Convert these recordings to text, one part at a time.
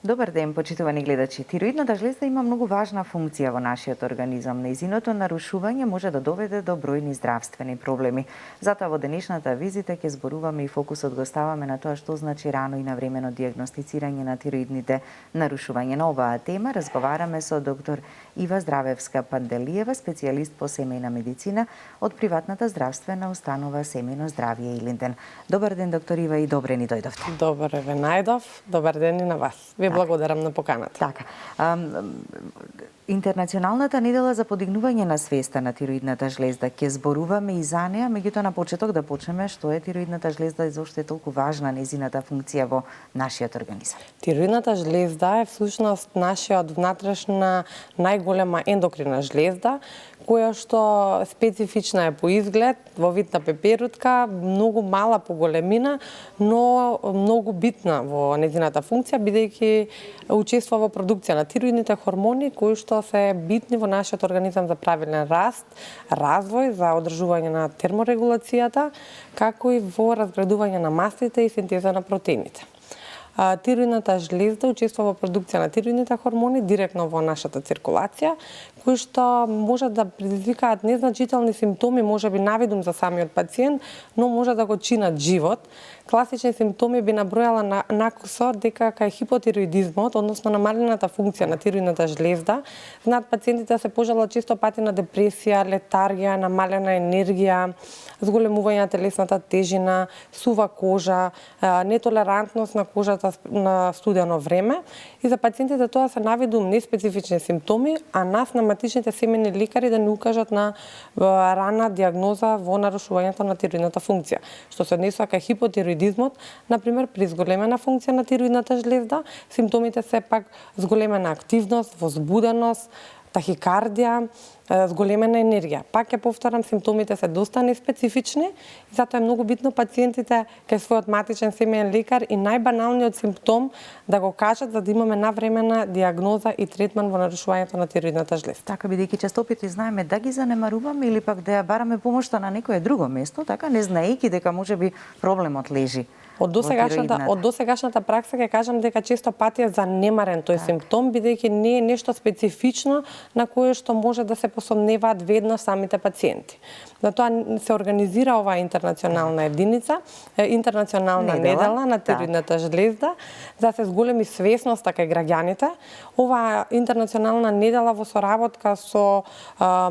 Добар ден, почитувани гледачи. Тироидната жлезда има многу важна функција во нашиот организам. Нејзиното нарушување може да доведе до бројни здравствени проблеми. Затоа во денешната визита ќе зборуваме и фокусот го ставаме на тоа што значи рано и навремено дијагностицирање на тироидните нарушувања. На оваа тема разговараме со доктор Ива Здравевска-Панделиева, специјалист по семејна медицина од приватната здравствена установа Семејно здравје Илинден. Добар ден, доктор Ива, и добре ни дојдовте. Добар ве најдов, добар ден и на вас. Ви благодарам на поканата. Така. Интернационалната недела за подигнување на свеста на тироидната жлезда, ќе зборуваме и за неа, меѓутоа на почеток да почнеме што е тироидната жлезда и зошто е толку важна нејзината функција во нашиот организам. Тироидната жлезда е всушност нашиот внатрешна најголема ендокрина жлезда, која што специфична е по изглед, во вид на пеперутка, многу мала по големина, но многу битна во нејзината функција, бидејќи учествува во продукција на тироидните хормони кои што се битни во нашиот организам за правилен раст, развој, за одржување на терморегулацијата, како и во разградување на мастите и синтеза на протеините. Тироидната жлезда учествува во продукција на тироидните хормони директно во нашата циркулација, кои што може да предизвикаат незначителни симптоми, можеби навидум за самиот пациент, но може да го чинат живот. Класични симптоми би набројала накусо дека кај хипотироидизмот, односно намалената функција на тироидната жлезда, знаат пациентите да се пожалат често пати на депресија, летаргија, намалена енергија, зголемување на телесната тежина, сува кожа, нетолерантност на кожата на студено време. И за пациентите тоа се навидум неспецифични симптоми, а нас наматичните семејни лекари да ни укажат на рана диагноза во нарушувањето на тироидната функција. Што се однесува кај хипотироидизмот, например, при зголемена функција на тироидната жлезда, симптомите се пак зголемена активност, возбуденост, тахикардија, зголемена енергија. Пак ќе повторам, симптомите се доста неспецифични и затоа е многу битно пациентите кај својот матичен семејен лекар и најбаналниот симптом да го кажат за да имаме навремена диагноза и третман во нарушувањето на тироидната жлезда. Така, бидејќи често пати знаеме да ги занемаруваме или пак да ја бараме помошта на некое друго место, така не знаејќи дека можеби проблемот лежи. Од досегашната пракса ќе кажам дека често пати е занемарен тој симптом, бидејќи не е нешто специфично на кое што може да се посомневаат веднаш самите пациенти. Затоа се организира оваа интернационална единица, интернационална недела на тироидната жлезда, за да се зголеми свесноста кај граѓаните. Оваа интернационална недела во соработка со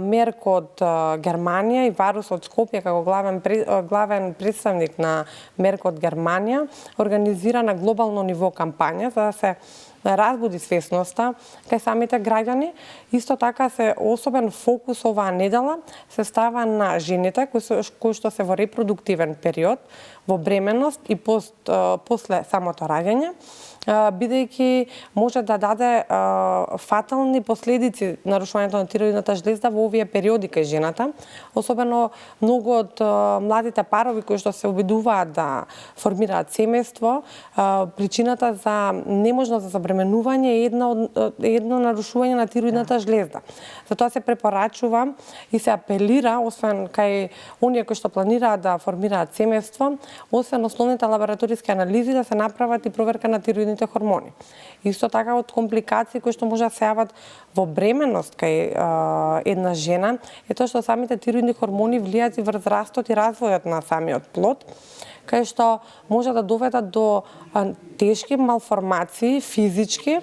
Мерк од Германија и Варус од Скопје како главен представник на Мерк од Германија организира на глобално ниво кампања за да се разбуди свесноста кај самите граѓани. Исто така се особен фокус оваа недела се става на жените кои што се во репродуктивен период, во бременост и после самото раѓање, бидејќи може да даде фатални последици нарушувањето на тироидната жлезда во овие периоди кај жената. Особено многу од младите парови кои што се обидуваат да формираат семејство, причината за неможност за забременување е едно нарушување на тироидната жлезда. Затоа се препорачува и се апелира, освен кај оние кои што планираат да формираат семејство, освен основните лабораториски анализи да се направат и проверка на тироидните хормони. Исто така од компликации кои што може да се јават во бременост кај една жена е тоа што самите тироидни хормони влијаат и врз растот и развојот на самиот плод, кај што може да доведат до тешки малформации физички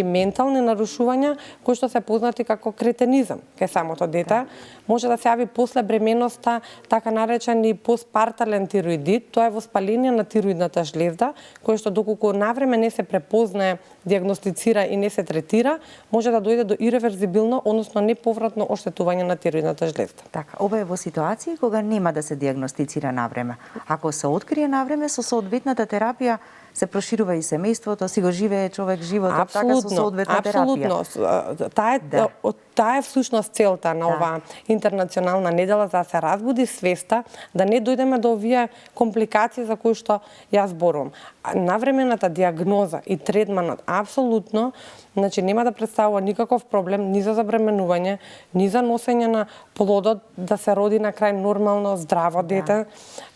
и ментални нарушувања кои што се познати како кретенизам кај самото дете. Може да се јави после бременоста така наречени постпартален тироидит, тоа е воспаление на тироидната жлезда, кој што доколку навреме не се препознае, дијагностицира и не се третира, може да дојде до иреверзибилно, односно неповратно оштетување на тироидната жлезда. Така, ова е во ситуации кога нема да се дијагностицира навреме. Ако се открие навреме со соодветната терапија, се проширува и семејството, си го живее човек животот така со соодветна терапија. Апсолутно. таа е всушност целта на оваа интернационална недела, за да се разбуди свеста, да не дојдеме до овие компликации за кои што јас зборувам. Навремената диагноза и третманот апсолутно, значи нема да представува никаков проблем ни за забременување, ни за носење на плодот, да се роди на крај нормално, здраво дете,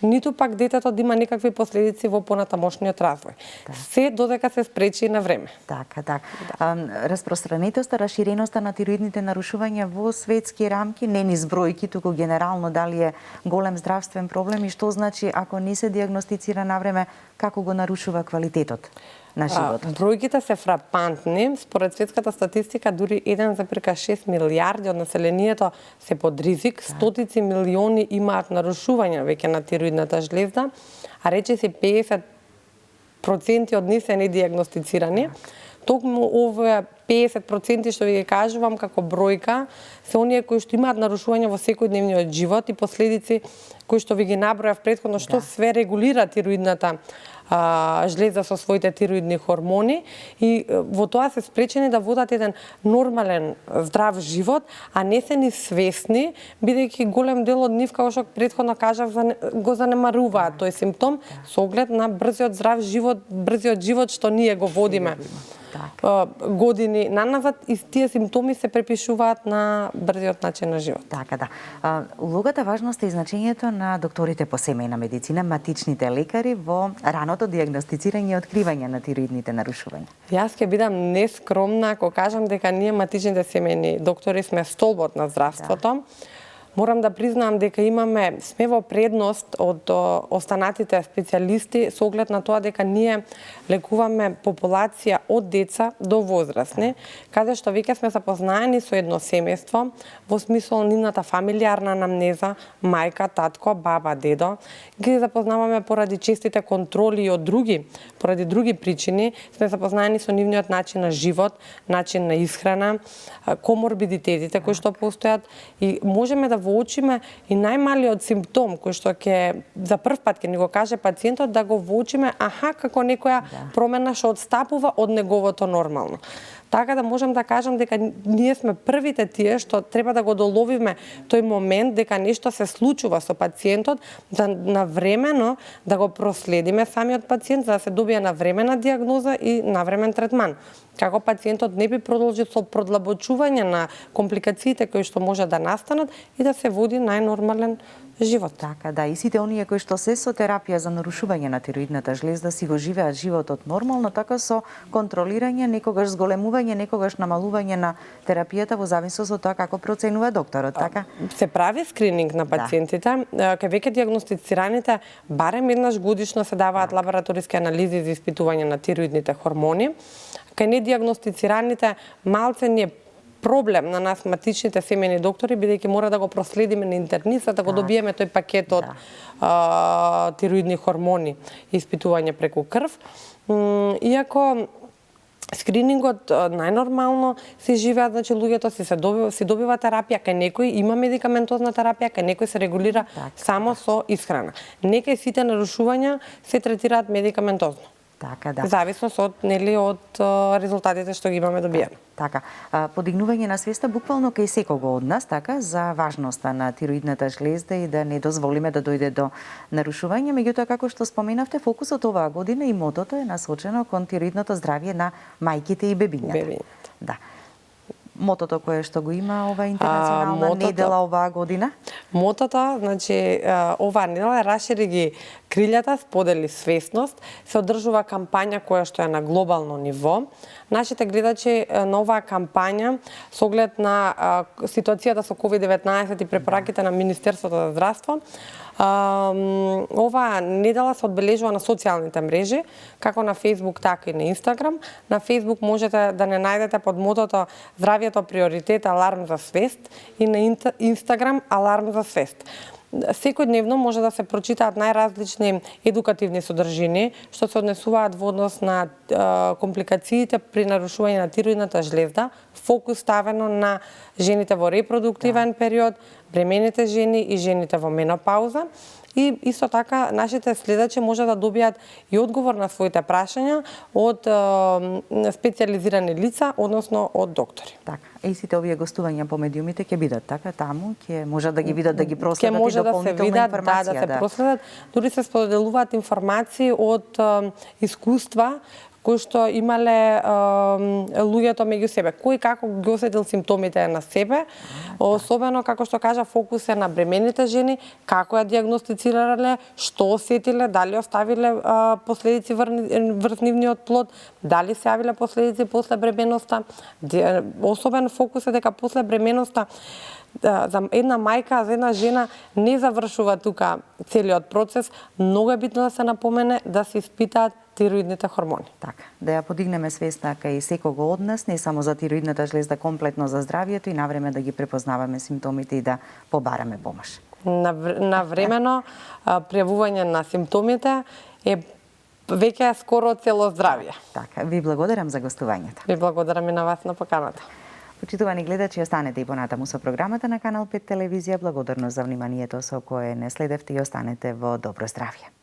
ниту пак детето да има никакви последици во понатамошниот развој. Се додека се спречи на време. Така. Распространетоста, раширеноста на тироидните нарушувања во светски рамки, не низ бројки, туку генерално дали е голем здравствен проблем и што значи ако не се диагностицира на време, како го нарушува квалитетот на животот? Бројките се фрапантни. Според светската статистика, дури 1,6 милиарди од населението се под ризик, стотици милиони имаат нарушувања веќе на тироидната жлезда, а речиси 50% од нив се недиагностицирани. Токму овие 50% што ви ги кажувам како бројка, се оние кои што имаат нарушувања во секојдневниот живот и последици кои што ви ги набројав претходно, што све регулира тироидната жлезда со своите тироидни хормони и во тоа се спречени да водат еден нормален, здрав живот, а не се ни свесни, бидејќи голем дел од нив, како што претходно кажав, го занемаруваат тој симптом со оглед на брзиот здрав живот, брзиот живот што ние го водиме години наназад и тие симптоми се препишуваат на брзиот начин на живот. Така. Улогата, важноста и значењето на докторите по семејна медицина, матичните лекари во раното диагностицирање и откривање на тироидните нарушувања. Јас ќе бидам нескромна ако кажам дека ние матичните семејни доктори сме столбот на здравството. Морам да признам дека сме во предност од останатите специјалисти со оглед на тоа дека ние лекуваме популација од деца до возрастни, каде што веќе сме запознаени со едно семејство, во смисол нивната фамилиарна анамнеза, мајка, татко, баба, дедо. Ги запознаваме поради честите контроли и поради други причини, сме запознаени со нивниот начин на живот, начин на исхрана, коморбидитетите кои што постојат и можеме да воочиме и најмалиот симптом кој што за прв пат ќе ни го каже пациентот, да го воочиме како некоја промена што одстапува од неговото нормално. Така да можам да кажам дека ние сме првите тие што треба да го доловиме тој момент дека нешто се случува со пациентот, да навремено да го проследиме самиот пациент за да се добие навремена диагноза и навремен третман. Како пациентот не би продолжил со продлабочување на компликациите кои што може да настанат и да се води најнормален живот. Така, и сите оние кои што се со терапија за нарушување на тироидната жлезда си го живеат животот нормално, така со контролирање, некогаш зголемување, некогаш намалување на терапијата во зависност од тоа како проценува докторот, така? Се прави скрининг на пациентите, кај веќе диагностицираните барем еднаш годишно се даваат лабораториски анализи за испитување на тироидните хормони. Кај недиагностицираните малце ни е проблем на нас матичните семејни доктори, бидејќи мора да го проследиме на интернист, да го добиеме тој пакет од тироидни хормони, испитување преку крв. Иако скринингот најнормално се живеат, значи луѓето си добива терапија, кај некој има медикаментозна терапија, кај некој се регулира само со исхрана. Некај сите нарушувања се третираат медикаментозно. Така, зависност од резултатите што ги имаме добиени. Така, подигнување на свеста буквално кај секого од нас, така, за важноста на тироидната жлезда и да не дозволиме да дојде до нарушување. Меѓутоа, како што споменавте, фокусот оваа година и мотото е насочено кон тироидното здравје на мајките и бебињата. Да. Мотото кое што го има ова интернационална недела оваа година? Мотото, значи, оваа недела рашири ги крилјата, сподели свесност, се одржува кампања која што е на глобално ниво. Нашите гледачи на оваа кампања, со оглед на ситуацијата со COVID-19 и препораките на Министерството за здравство, оваа недела се одбележува на социјалните мрежи, како на Facebook, така и на Instagram. На Facebook можете да не најдете под мотото Здравјето приоритет, аларм за свест и на Instagram аларм за свест. Секојдневно може да се прочитаат најразлични едукативни содржини што се однесуваат во однос на компликациите при нарушување на тироидната жлезда, фокус ставено на жените во репродуктивен период, бремените жени и жените во менопауза. И исто така, нашите следачи може да добијат и одговор на своите прашања од специјализирани лица, односно од доктори. Така, и сите овие гостувања по медиумите ќе бидат така таму, ќе можат да ги видат, да ги проследат и дополнителна информација. Да се проследат, дури се споделуваат информации од искуства кои што имале луѓето меѓу себе. Кој како ги осетил симптомите на себе, особено, како што кажа, фокус е на бремените жени, како ја диагностицирале, што осетиле, дали оставиле последици врз нивниот плод, дали се јавиле последици после бременоста. Особен фокус е дека после бременоста за една мајка, за една жена не завршува тука целиот процес. Многу е битно да се напомене да се испитаат тироидните хормони. Така, да ја подигнеме свеста кај секого од нас, не само за тироидната жлезда, комплетно за здравието и навреме да ги препознаваме симптомите и да побараме помош. Навремено пријавување на симптомите е веќе скоро цело здравје. Така, ви благодарам за гостувањето. Ви благодарам и на вас на поканата. Почитувани гледачи, останете и понатаму со програмата на Канал 5 телевизија. Благодарност за вниманието со кое не следевте и останете во добро здравје.